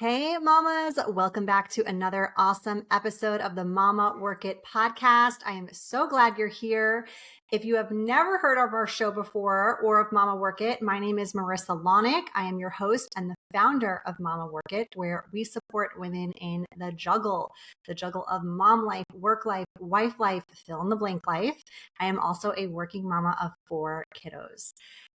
Hey, mamas, welcome back to another awesome episode of the Mama Work It podcast. I am so glad you're here. If you have never heard of our show before or of Mama Work It, my name is Marissa Lonick. I am your host and the founder of Mama Work It, where we support women in the juggle of mom life, work life, wife life, fill in the blank life. I am also a working mama of 4 kiddos.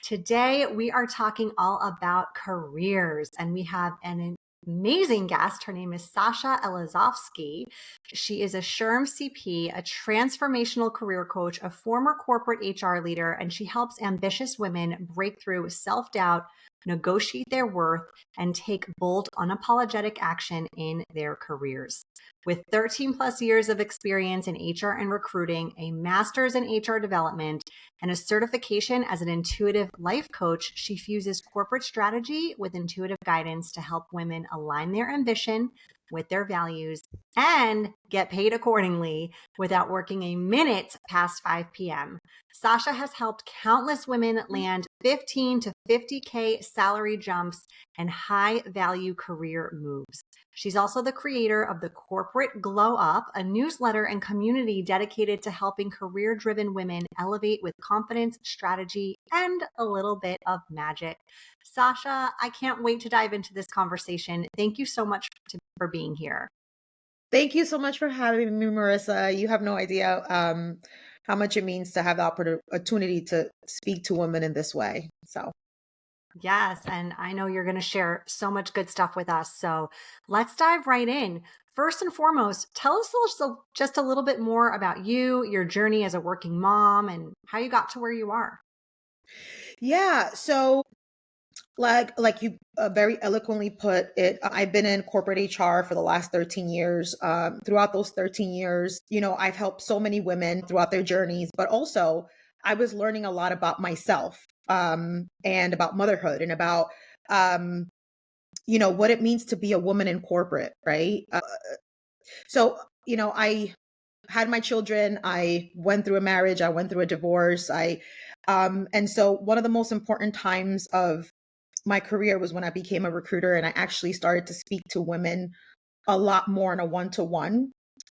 Today, we are talking all about careers, and we have an amazing guest. Her name is Sasha Elezovski. She is a SHRM-CP, a transformational career coach, a former corporate HR leader, and she helps ambitious women break through self-doubt, negotiate their worth, and take bold, unapologetic action in their careers. With 13 plus years of experience in HR and recruiting, a master's in HR development, and a certification as an intuitive life coach, she fuses corporate strategy with intuitive guidance to help women align their ambition with their values and get paid accordingly without working a minute past 5 p.m. Sasha has helped countless women land 15 to 50K salary jumps and high value career moves. She's also the creator of the Corporate Glow Up, a newsletter and community dedicated to helping career-driven women elevate with confidence, strategy, and a little bit of magic. Sasha, I can't wait to dive into this conversation. Thank you so much for being here. Thank you so much for having me, Marissa. You have no idea how much it means to have the opportunity to speak to women in this way. So, yes, and I know you're going to share so much good stuff with us. So let's dive right in. First and foremost, tell us just a little bit more about you, your journey as a working mom, and how you got to where you are. yeah. So, like you very eloquently put it, I've been in corporate HR for the last 13 years. Throughout those 13 years, I've helped so many women throughout their journeys, but also I was learning a lot about myself and about motherhood and about what it means to be a woman in corporate, right? So, I had my children, I went through a marriage, I went through a divorce. And so one of the most important times of my career was when I became a recruiter and I actually started to speak to women a lot more in a one-to-one.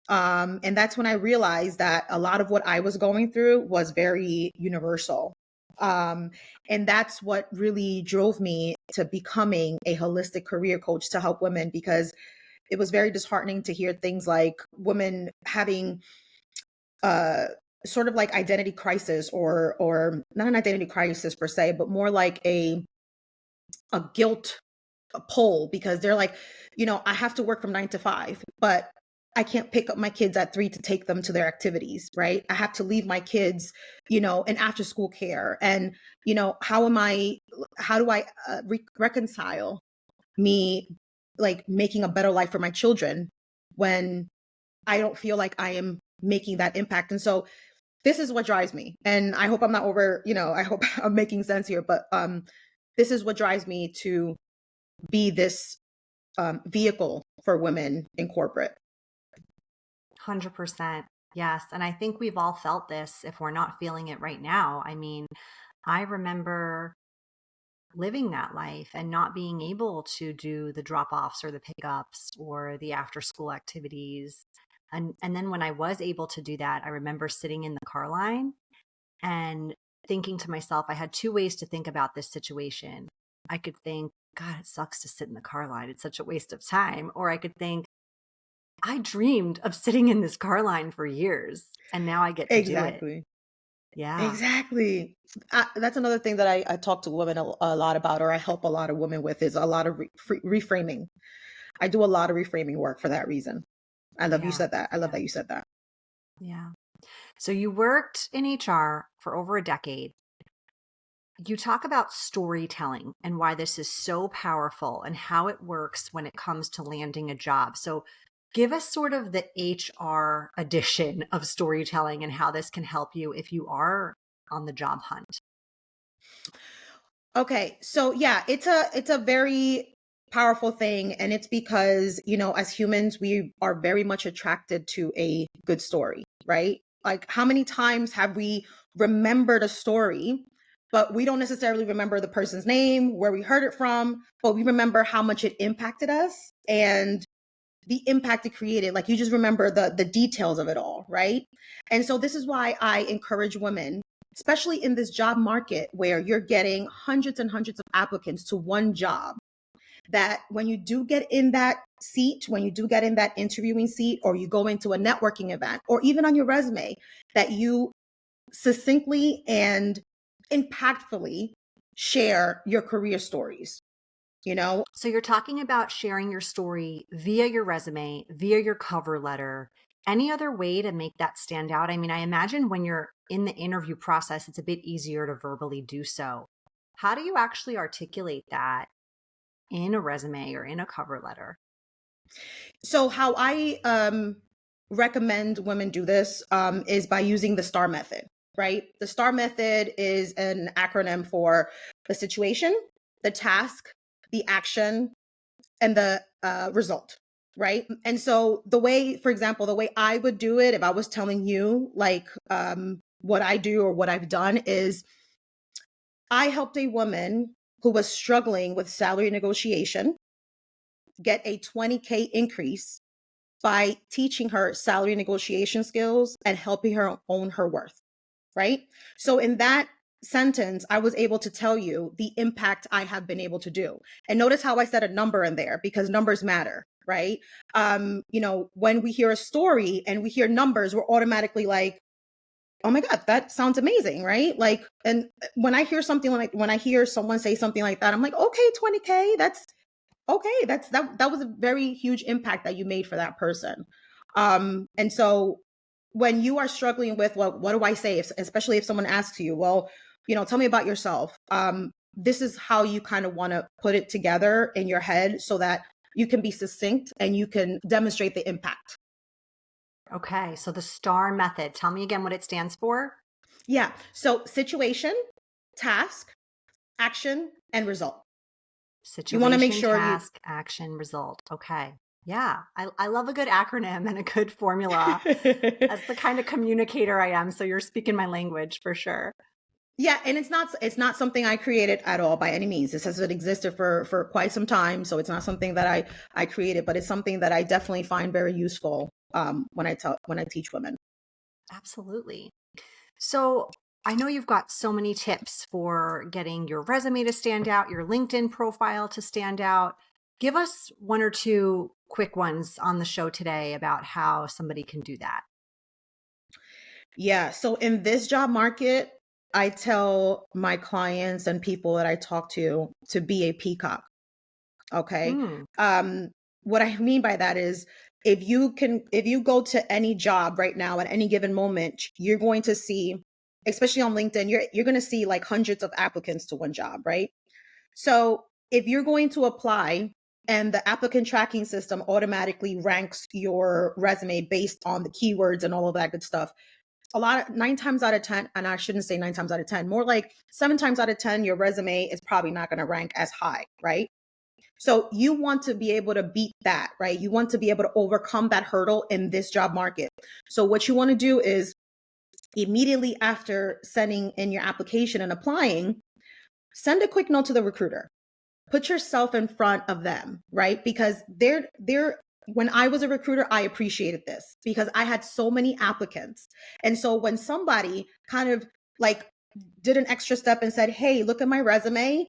And that's when I realized that a lot of what I was going through was very universal. Um, and that's what really drove me to becoming a holistic career coach to help women, because it was very disheartening to hear things like women having uh, sort of like identity crisis, or not an identity crisis per se, but more like a guilt pull, because they're like, I have to work from 9 to 5, but I can't pick up my kids at 3 to take them to their activities, right? I have to leave my kids, in after school care. And, how do I reconcile me like making a better life for my children when I don't feel like I am making that impact? And so this is what drives me. And I hope I'm not I hope I'm making sense here, but this is what drives me to be this vehicle for women in corporate. 100%. Yes. And I think we've all felt this if we're not feeling it right now. I mean, I remember living that life and not being able to do the drop offs or the pickups or the after school activities. And then when I was able to do that, I remember sitting in the car line and thinking to myself, I had 2 ways to think about this situation. I could think, God, it sucks to sit in the car line. It's such a waste of time. Or I could think, I dreamed of sitting in this car line for years and now I get to do it. Exactly. Yeah. Exactly. That's another thing that I talk to women a lot about, or I help a lot of women with, is a lot of reframing. I do a lot of reframing work for that reason. I love you Yeah. said that. I love that you said that. Yeah. So you worked in HR for over a decade. You talk about storytelling and why this is so powerful and how it works when it comes to landing a job. So give us sort of the HR edition of storytelling and how this can help you if you are on the job hunt. Okay. So yeah, it's a very powerful thing. And it's because, as humans, we are very much attracted to a good story, right? Like, how many times have we remembered a story but we don't necessarily remember the person's name, where we heard it from, but we remember how much it impacted us and the impact it created. Like, you just remember the details of it all, right? And so this is why I encourage women, especially in this job market where you're getting hundreds and hundreds of applicants to one job, that when you do get in that seat, when you do get in that interviewing seat, or you go into a networking event, or even on your resume, that you succinctly and impactfully share your career stories, you know? So you're talking about sharing your story via your resume, via your cover letter. Any other way to make that stand out? I mean, I imagine when you're in the interview process, it's a bit easier to verbally do so. How do you actually articulate that in a resume or in a cover letter? So how I recommend women do this is by using the STAR method, right? The STAR method is an acronym for the situation, the task, the action, and the result, right? And so the way, for example, the way I would do it, if I was telling you like what I do or what I've done, is I helped a woman who was struggling with salary negotiation get a 20K increase by teaching her salary negotiation skills and helping her own her worth, right? So in that sentence, I was able to tell you the impact I have been able to do. And notice how I said a number in there, because numbers matter, right? When we hear a story and we hear numbers, we're automatically like, oh my God, that sounds amazing, right? Like, and when I hear something like, when I hear someone say something like that, I'm like, okay, 20K, that's okay. That was a very huge impact that you made for that person. And so when you are struggling with, well, what do I say? Especially if someone asks you, well, tell me about yourself. This is how you kind of want to put it together in your head so that you can be succinct and you can demonstrate the impact. Okay, so the STAR method, tell me again what it stands for. Yeah. So situation, task, action, and result. You want to make Situation, sure you. task, action, result. Okay. Yeah, I love a good acronym and a good formula. That's the kind of communicator I am. So you're speaking my language for sure. Yeah, and it's not something I created at all by any means. This has existed for quite some time, so it's not something that I created, but it's something that I definitely find very useful when I teach women. Absolutely. So I know you've got so many tips for getting your resume to stand out, your LinkedIn profile to stand out. Give us one or two quick ones on the show today about how somebody can do that. Yeah, so in this job market, I tell my clients and people that I talk to be a peacock. Okay. Mm, What I mean by that is, if you go to any job right now at any given moment, you're going to see, especially on LinkedIn, you're going to see like hundreds of applicants to one job, right? So if you're going to apply and the applicant tracking system automatically ranks your resume based on the keywords and all of that good stuff, 9 times out of 10, and I shouldn't say 9 times out of 10, more like 7 times out of 10, your resume is probably not going to rank as high, right? So you want to be able to beat that, right? You want to be able to overcome that hurdle in this job market. So what you want to do is, immediately after sending in your application and applying, send a quick note to the recruiter. Put yourself in front of them, right? Because when I was a recruiter, I appreciated this because I had so many applicants. And so when somebody kind of like did an extra step and said, hey, look at my resume.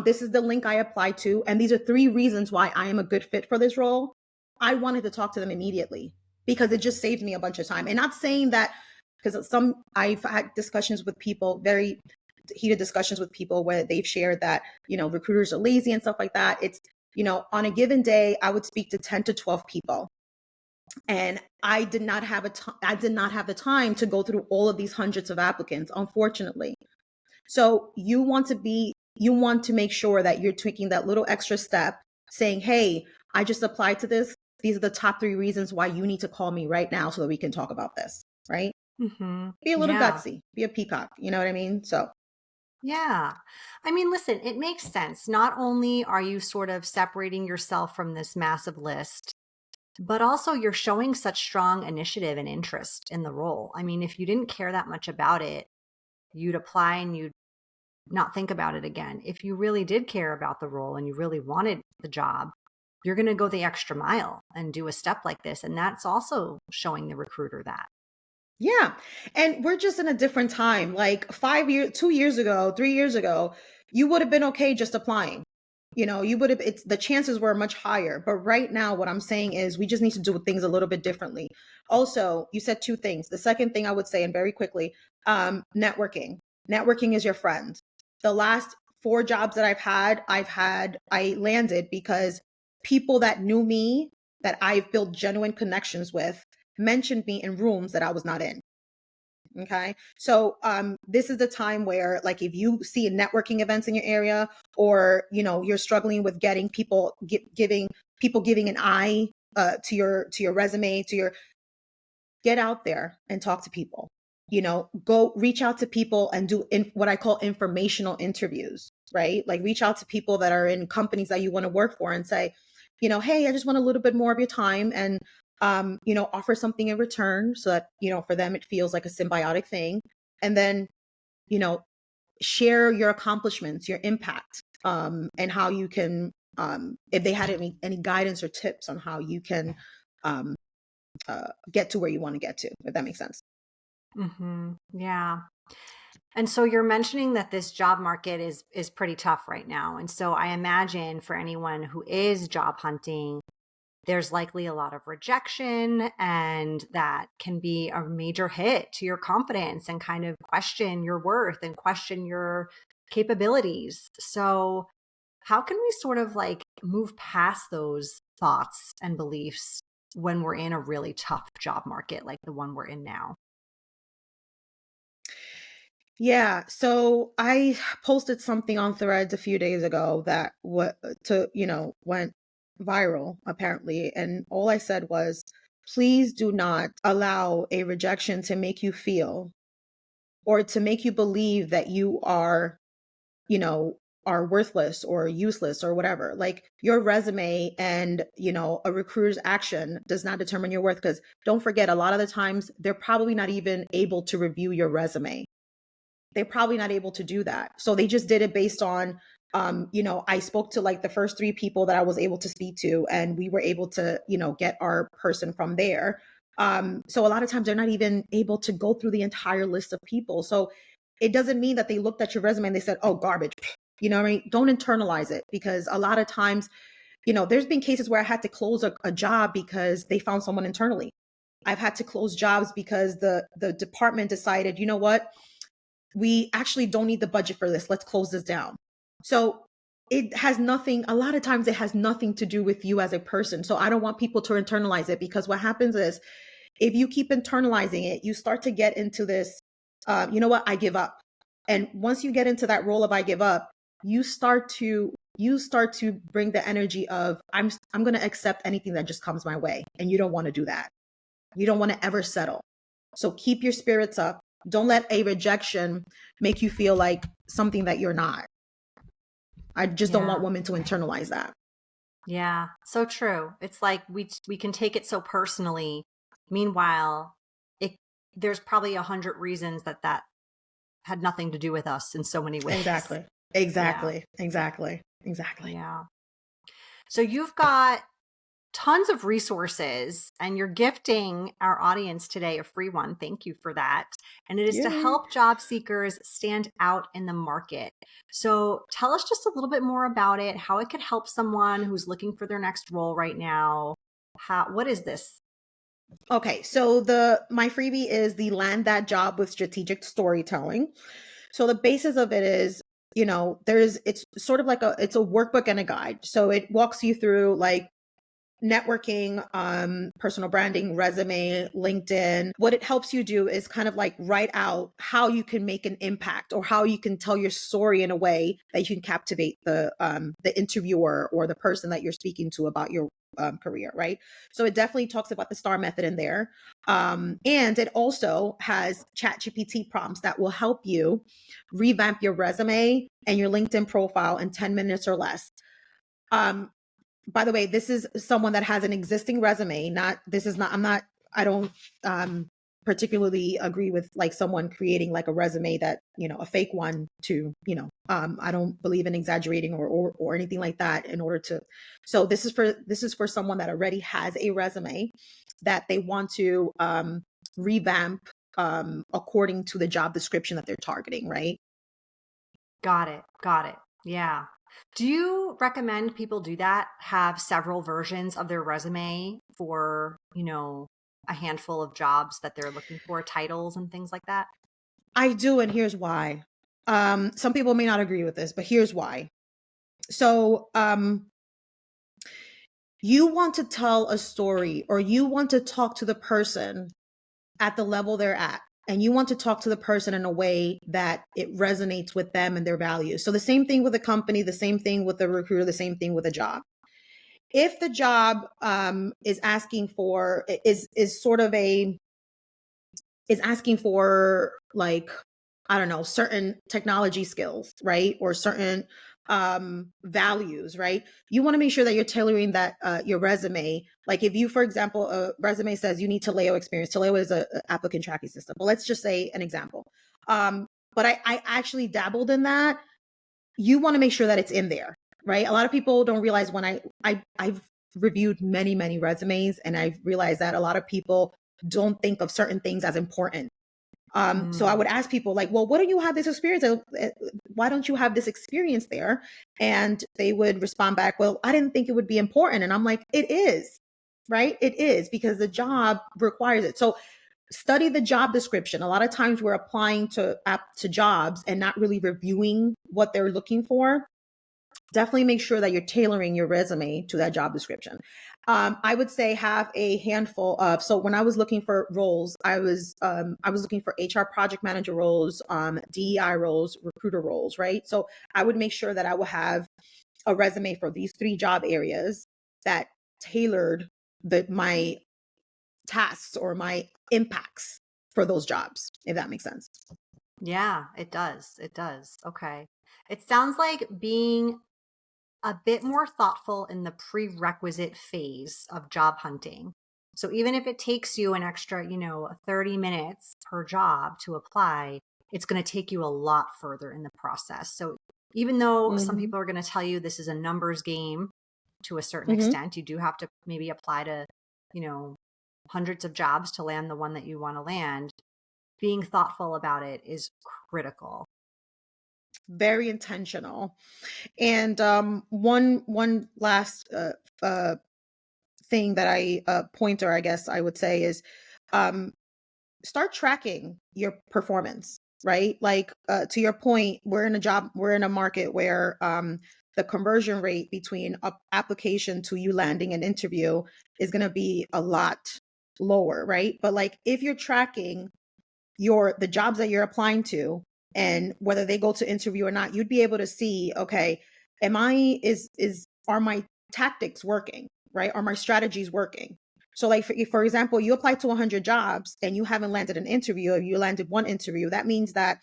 This is the link I applied to. And these are 3 reasons why I am a good fit for this role. I wanted to talk to them immediately because it just saved me a bunch of time. And not saying that, because I've had discussions with people, very heated discussions with people where they've shared that, recruiters are lazy and stuff like that. It's, on a given day, I would speak to 10 to 12 people. And I did not have the time to go through all of these hundreds of applicants, unfortunately. So you want to make sure that you're taking that little extra step, saying, hey, I just applied to this. These are the top 3 reasons why you need to call me right now so that we can talk about this, right? hmm. Be a little Yeah. gutsy, be a peacock. You know what I mean? So Yeah. I mean, listen, it makes sense. Not only are you sort of separating yourself from this massive list, but also you're showing such strong initiative and interest in the role. I mean, if you didn't care that much about it, you'd apply and you'd not think about it again. If you really did care about the role and you really wanted the job, you're going to go the extra mile and do a step like this. And that's also showing the recruiter that. Yeah. And we're just in a different time. Like 5 years, 2 years ago, 3 years ago, you would have been okay just applying. You would have, it's the chances were much higher. But right now, what I'm saying is we just need to do things a little bit differently. Also, you said two things. The second thing I would say, and very quickly, networking. Networking is your friend. The last 4 jobs that I landed because people that knew me, that I've built genuine connections with, mentioned me in rooms that I was not in. Okay. So this is the time where, like, if you see networking events in your area, or, you're struggling with getting people, giving an eye to your resume, get out there and talk to people. Go reach out to people and do what I call informational interviews, right? Like, reach out to people that are in companies that you want to work for and say, hey, I just want a little bit more of your time, and offer something in return, so that, for them, it feels like a symbiotic thing. And then, you know, share your accomplishments, your impact, and how you can, if they had any guidance or tips on how you can um, get to where you want to get to, if that makes sense. Yeah. And so you're mentioning that this job market is pretty tough right now. And so I imagine for anyone who is job hunting, there's likely a lot of rejection, and that can be a major hit to your confidence and kind of question your worth and question your capabilities. So how can we sort of like move past those thoughts and beliefs when we're in a really tough job market like the one we're in now? Yeah, so I posted something on Threads a few days ago that went viral apparently, and all I said was, please do not allow a rejection to make you feel, or to make you believe that you you know, are worthless or useless or whatever. Like, your resume and, a recruiter's action does not determine your worth, because don't forget, a lot of the times they're probably not even able to review your resume. They're probably not able to do that. So they just did it based on, I spoke to like the first 3 people that I was able to speak to, and we were able to, get our person from there. So a lot of times they're not even able to go through the entire list of people. So it doesn't mean that they looked at your resume and they said, oh, garbage. You know what I mean? Don't internalize it, because a lot of times, there's been cases where I had to close a job because they found someone internally. I've had to close jobs because the department decided, you know what? We actually don't need the budget for this. Let's close this down. So a lot of times it has nothing to do with you as a person. So I don't want people to internalize it, because what happens is, if you keep internalizing it, you start to get into this, you know what, I give up. And once you get into that role of I give up, you start to bring the energy of I'm going to accept anything that just comes my way. And you don't want to do that. You don't want to ever settle. So keep your spirits up. Don't let a rejection make you feel like something that you're not. I just don't want Yeah. women to internalize that. Yeah, so true. It's like we can take it so personally. Meanwhile, it there's probably 100 reasons that had nothing to do with us in so many ways. Exactly. Yeah, Exactly. Exactly. Exactly. yeah. So you've got tons of resources, and you're gifting our audience today a free one. Thank you for that. And it is to Yay. help job seekers stand out in the market. So tell us just a little bit more about it, how it could help someone who's looking for their next role right now. What is this? Okay, so my freebie is the land that job with strategic storytelling. So the basis of it is, it's sort of like it's a workbook and a guide. So it walks you through, like, networking, personal branding, resume, LinkedIn. What it helps you do is kind of like write out how you can make an impact, or how you can tell your story in a way that you can captivate the interviewer or the person that you're speaking to about your career, right? So it definitely talks about the STAR method in there. And it also has ChatGPT prompts that will help you revamp your resume and your LinkedIn profile in 10 minutes or less. Um, by the way, this is someone that has an existing resume. Not, this is not, I'm not, I don't, particularly agree with like someone creating like a resume that, a fake one to, I don't believe in exaggerating or anything like that in order to. So this is for someone that already has a resume that they want to revamp according to the job description that they're targeting, right? Got it. Got it. Yeah. Do you recommend people do that? Have several versions of their resume for, a handful of jobs that they're looking for, titles and things like that? I do, and here's why. Some people may not agree with this, but here's why. So, you want to tell a story, or you want to talk to the person at the level they're at, and you want to talk to the person in a way that it resonates with them and their values. So the same thing with a company, the same thing with the recruiter, the same thing with a job. If the job is asking for is sort of a is asking for, like, I don't know, certain technology skills, right? Or certain values, right? You want to make sure that you're tailoring that your resume. Like if you, for example, a resume says you need Taleo experience. Taleo is a applicant tracking system. But let's just say an example. But I actually dabbled in that. You want to make sure that it's in there, right? A lot of people don't realize when I've reviewed many, many resumes, and I've realized that a lot of people don't think of certain things as important. So I would ask people like, well, what do you have this experience? Why don't you have this experience there? And they would respond back, well, I didn't think it would be important. And I'm like, it is, right? It is, because the job requires it. So study the job description. A lot of times we're applying to jobs and not really reviewing what they're looking for. Definitely make sure that you're tailoring your resume to that job description. I would say have a handful of. So when I was looking for roles, I was looking for HR project manager roles, DEI roles, recruiter roles, right? So I would make sure that I would have a resume for these 3 job areas that tailored my tasks or my impacts for those jobs, if that makes sense. Yeah, it does. It does. Okay. It sounds like being a bit more thoughtful in the prerequisite phase of job hunting. So even if it takes you an extra, 30 minutes per job to apply, it's going to take you a lot further in the process. So even though some Mm-hmm. people are going to tell you this is a numbers game to a certain Mm-hmm. extent, you do have to maybe apply to, you know, hundreds of jobs to land the one that you want to land. Being thoughtful about it is critical. Very intentional. And one last thing that I pointer, I guess I would say, is um, start tracking your performance. Right, like to your point, we're in a market where the conversion rate between application to you landing an interview is going to be a lot lower, right? But like if you're tracking the jobs that you're applying to and whether they go to interview or not, you'd be able to see, okay, are my tactics working, right? Are my strategies working? So like for example, you apply to 100 jobs and you haven't landed an interview, or you landed one interview, that means that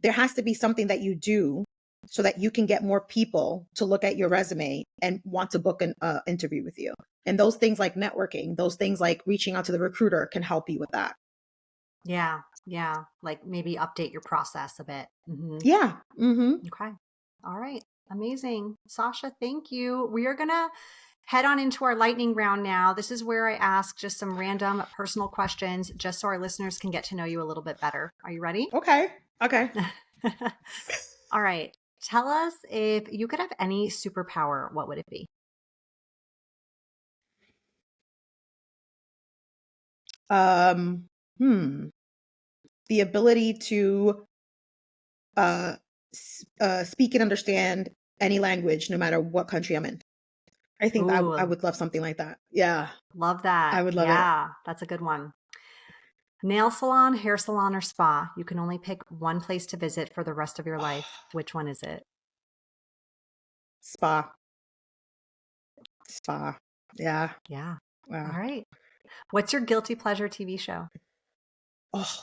there has to be something that you do so that you can get more people to look at your resume and want to book an interview with you. And those things like networking, those things like reaching out to the recruiter can help you with that. Yeah. Yeah. Like maybe update your process a bit. Yeah. Mm-hmm. Okay. All right. Amazing. Sasha, thank you. We are going to head on into our lightning round now. This is where I ask just some random personal questions just so our listeners can get to know you a little bit better. Are you ready? Okay. Okay. All right. Tell us, if you could have any superpower, what would it be? Um, hmm. The ability to uh, speak and understand any language, no matter what country I'm in. I think that I Ooh, would love something like that. Yeah, love that. I would love it. Yeah, that's a good one. Nail salon, hair salon, or spa? You can only pick one place to visit for the rest of your life. Which one is it? Spa, spa. Yeah. Yeah. All Wow. right. What's your guilty pleasure TV show? Oh.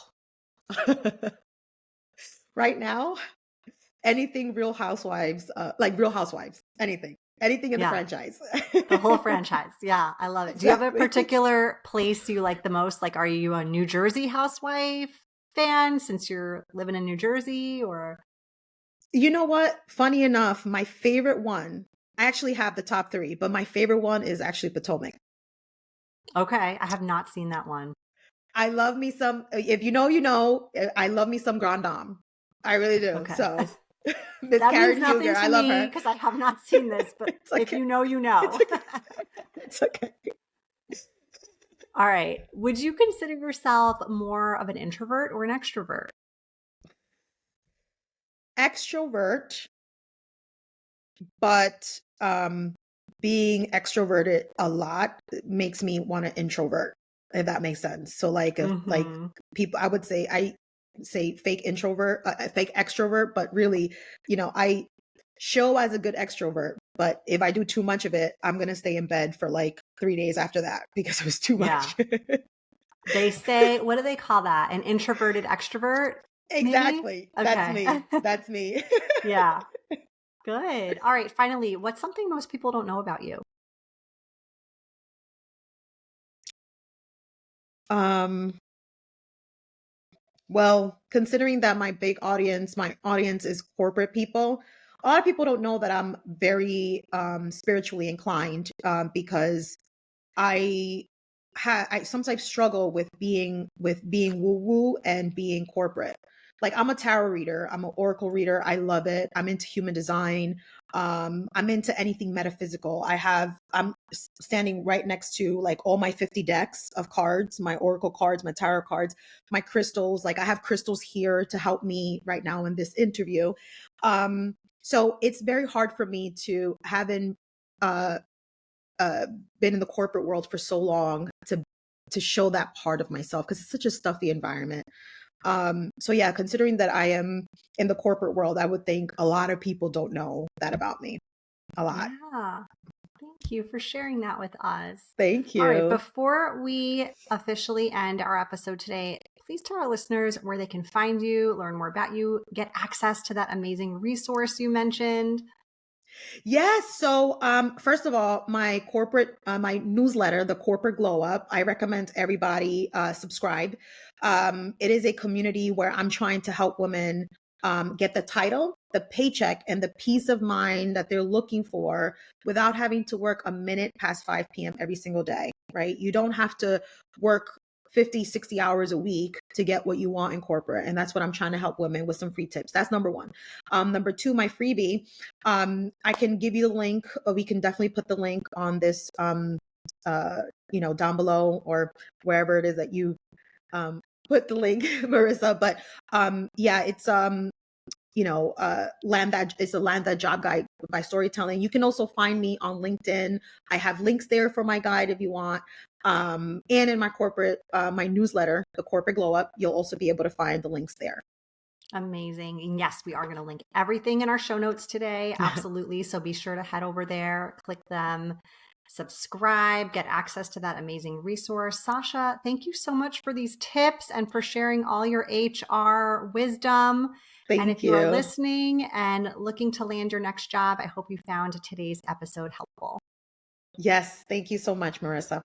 Right now, anything Real Housewives, like Real Housewives, anything. Anything in the Yeah. franchise. The whole franchise. Yeah, I love it. Do you have a Exactly. particular place you like the most? Like, are you a New Jersey housewife fan since you're living in New Jersey or? You know what? Funny enough, my favorite one, I actually have the top three, but my favorite one is actually Potomac. Okay, I have not seen that one. I love me some, if you know, you know, I love me some Grand Dame. I really do. Okay. So, Miss That means Karen nothing Huger, to I love me her. because I have not seen this, but It's if okay. you know, you It's know. okay. It's okay. All right. Would you consider yourself more of an introvert or an extrovert? Extrovert, but being extroverted a lot makes me want to introvert, if that makes sense. So like if like Mm-hmm. people, I say fake introvert, fake extrovert, but really, I show as a good extrovert, but if I do too much of it, I'm gonna stay in bed for like 3 days after that because it was too Yeah. much. They say, what do they call that? An introverted extrovert, maybe? Exactly. That's Okay. me. That's me. Yeah. Good. All right. Finally, what's something most people don't know about you? um Well, considering that my audience is corporate people, a lot of people don't know that I'm very spiritually inclined, because I I sometimes struggle with being woo woo and being corporate. Like I'm a tarot reader, I'm an oracle reader. I love it. I'm into human design. I'm into anything metaphysical. I'm standing right next to like all my 50 decks of cards, my oracle cards, my tarot cards, my crystals. Like I have crystals here to help me right now in this interview. So it's very hard for me to having uh uh, been in the corporate world for so long to show that part of myself because it's such a stuffy environment. So yeah, considering that I am in the corporate world, I would think a lot of people don't know that about me. A lot. Yeah. Thank you for sharing that with us. Thank All right. you. Before we officially end our episode today, please tell our listeners where they can find you, learn more about you, get access to that amazing resource you mentioned. Yes. So, first of all, my newsletter, the Corporate Glow Up, I recommend everybody subscribe. It is a community where I'm trying to help women get the title, the paycheck, and the peace of mind that they're looking for without having to work a minute past 5 p.m. every single day, right? You don't have to work 50, 60 hours a week to get what you want in corporate. And that's what I'm trying to help women with some free tips. That's number one. Number two, my freebie. I can give you the link, or we can definitely put the link on this, down below or wherever it is that you put the link, Marissa. But yeah, it's it's a land that job guide by storytelling. You can also find me on LinkedIn. I have links there for my guide if you want. And in my my newsletter, the Corporate Glow Up, you'll also be able to find the links there. Amazing. And yes, we are going to link everything in our show notes today. Absolutely. So be sure to head over there, click them, subscribe, get access to that amazing resource. Sasha, thank you so much for these tips and for sharing all your HR wisdom. And Thank if you are you. listening and looking to land your next job, I hope you found today's episode helpful. Yes, thank you so much, Marissa.